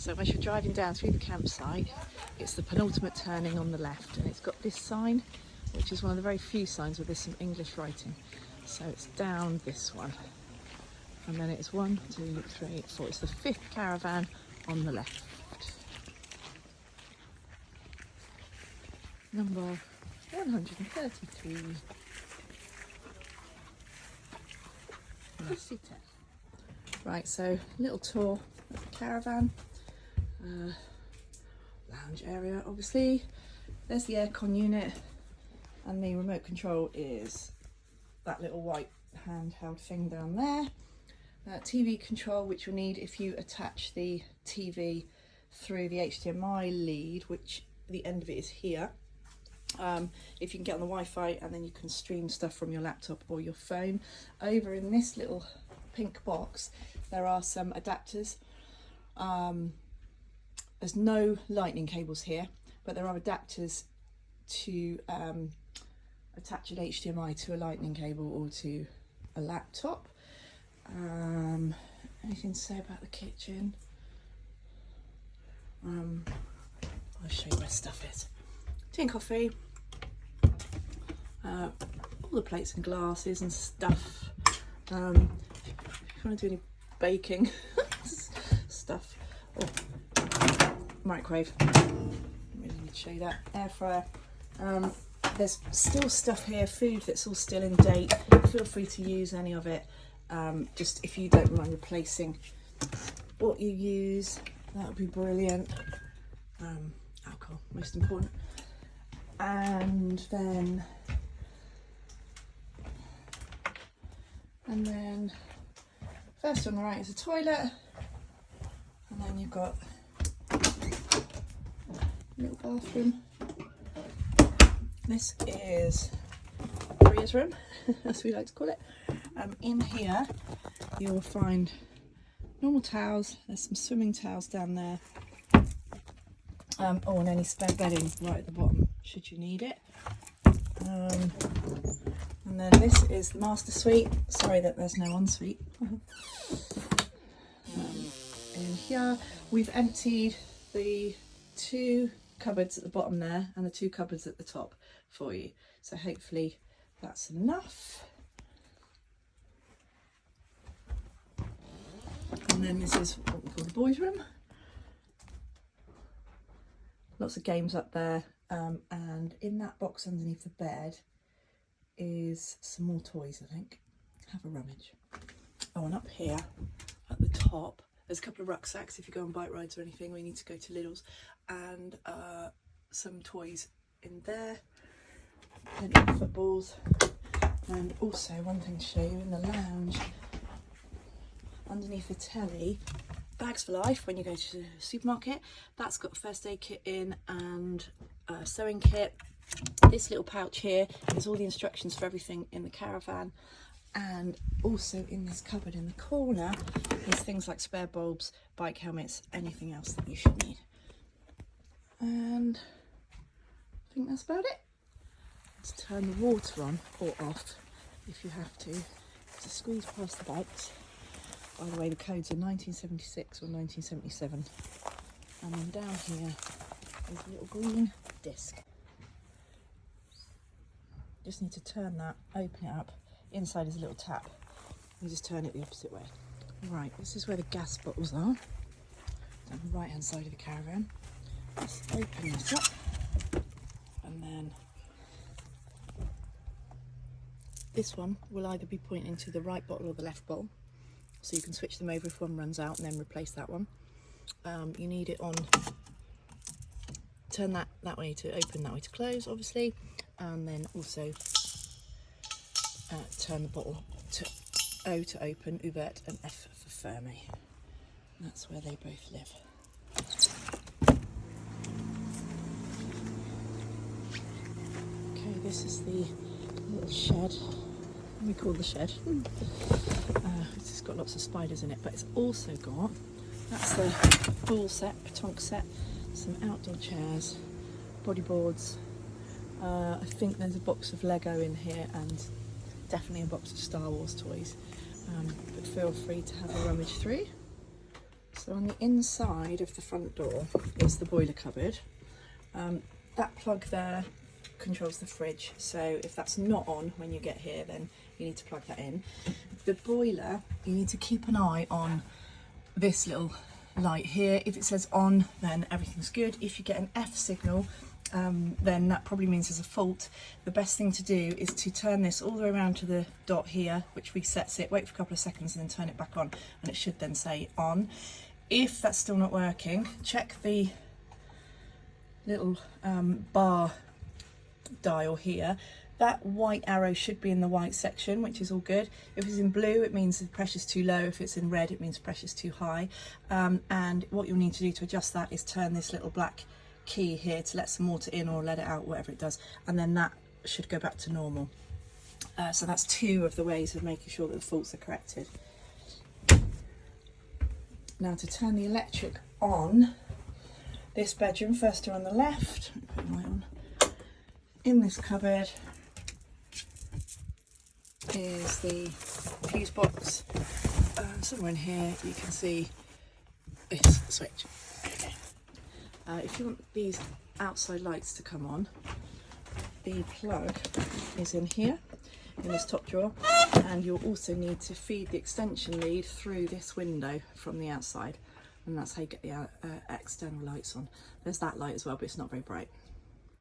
So as you're driving down through the campsite, it's the penultimate turning on the left, and it's got this sign, which is one of the very few signs where there's some English writing. So it's down this one, and then it's 1, 2, 3, 4. It's the 5th caravan on the left. Number 133. Right, so little tour of the caravan. Lounge area, obviously. There's the aircon unit, and the remote control is that little white handheld thing down there. TV control, which you'll need if you attach the TV through the HDMI lead, which the end of it is here. If you can get on the Wi-Fi, and then you can stream stuff from your laptop or your phone. Over in this little pink box, there are some adapters. There's no lightning cables here, but there are adapters to attach an HDMI to a lightning cable or to a laptop. Anything to say about the kitchen? I'll show you where stuff is. Tea and coffee, all the plates and glasses and stuff. If you want to do any baking stuff, microwave, really need to show you that. Air fryer. There's still stuff here, food that's all still in date. Feel free to use any of it. Just if you don't mind replacing what you use, that would be brilliant. Alcohol, most important. And then first on the right is a toilet, and then you've got a little bathroom. This is Maria's room, as we like to call it. In here you'll find normal towels. There's some swimming towels down there. And any spare bedding right at the bottom should you need it. And then this is the master suite. Sorry that there's no ensuite. In here we've emptied the 2 cupboards at the bottom there and the 2 cupboards at the top for you. So hopefully that's enough. And then this is what we call the boys' room. Lots of games up there, and in that box underneath the bed is some more toys, I think. Have a rummage. Oh, and up here at the top there's a couple of rucksacks if you go on bike rides or anything, or you need to go to Lidl's, and some toys in there, plenty of footballs. And also one thing to show you in the lounge, underneath the telly, Bags for Life, when you go to the supermarket, that's got a first aid kit in and a sewing kit. This little pouch here is all the instructions for everything in the caravan, and also in this cupboard in the corner is things like spare bulbs, bike helmets, anything else that you should need. And I think that's about it. Let's turn the water on or off if you have to squeeze past the bikes. By the way, the codes are 1976 or 1977. And then down here is a little green disc. Just need to turn that, open it up. Inside is a little tap. You just turn it the opposite way. Right, this is where the gas bottles are. Down the right hand side of the caravan. Let's open this up. And then this one will either be pointing to the right bottle or the left bottle. So you can switch them over if one runs out and then replace that one. You need it on, turn that way to open, that way to close, obviously. And then also turn the bottle to O to open, Ouvert, and F for Ferme. That's where they both live. Okay, this is the little shed. We call the shed. It's just got lots of spiders in it, but it's also got, that's the full set, petanque set, some outdoor chairs, bodyboards. I think there's a box of Lego in here and definitely a box of Star Wars toys. But feel free to have a rummage through. So on the inside of the front door is the boiler cupboard. That plug there controls the fridge, so if that's not on when you get here, then you need to plug that in. The boiler, you need to keep an eye on this little light here. If it says on, then everything's good. If you get an F signal, then that probably means there's a fault. The best thing to do is to turn this all the way around to the dot here, which resets it, wait for a couple of seconds and then turn it back on, and it should then say on. If that's still not working, check the little bar dial here. That white arrow should be in the white section, which is all good. If it's in blue, it means the pressure's too low. If it's in red, it means pressure's too high. And what you'll need to do to adjust that is turn this little black key here to let some water in or let it out, whatever it does, and then that should go back to normal. So that's two of the ways of making sure that the faults are corrected. Now to turn the electric on, this bedroom, first door on the left, put the light on. In this cupboard is the fuse box. Somewhere in here you can see this switch. If you want these outside lights to come on, the plug is in here, in this top drawer, and you'll also need to feed the extension lead through this window from the outside, and that's how you get the external lights on. There's that light as well, but it's not very bright.